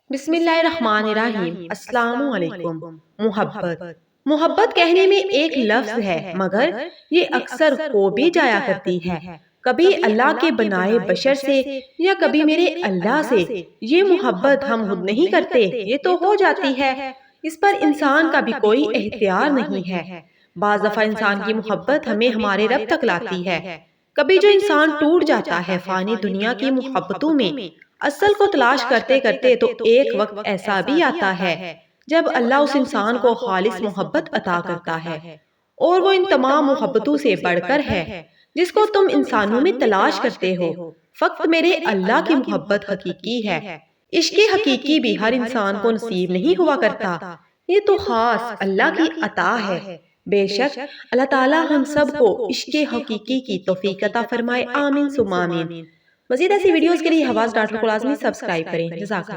بسم اللہ الرحمن الرحیم۔ السلام علیکم۔ محبت محبت کہنے میں ایک لفظ ہے، مگر یہ اکثر ہو بھی جایا کرتی ہے، کبھی اللہ کے بنائے بشر سے یا کبھی میرے اللہ سے۔ یہ محبت ہم خود نہیں کرتے، یہ تو ہو جاتی ہے، اس پر انسان کا بھی کوئی اختیار نہیں ہے۔ بعض دفعہ انسان کی محبت ہمیں ہمارے رب تک لاتی ہے۔ کبھی جو انسان ٹوٹ جاتا ہے فانی دنیا کی محبتوں میں، اصل کو تلاش کرتے کرتے، تو ایک وقت ایسا بھی آتا ہے جب اللہ اس انسان کو خالص محبت عطا کرتا ہے، اور وہ ان تمام محبتوں سے بڑھ کر ہے جس کو تم انسانوں میں تلاش کرتے ہو۔ فقط میرے اللہ کی محبت حقیقی ہے۔ عشق حقیقی بھی ہر انسان کو نصیب نہیں ہوا کرتا، یہ تو خاص اللہ کی عطا ہے۔ بے شک اللہ تعالی ہم سب کو عشق حقیقی کی توفیق عطا فرمائے، آمین ثم آمین۔ مزید ایسی ویڈیوز کے لیے حواس ڈاٹ کو لازمی سبسکرائب کریں۔ جزاک اللہ۔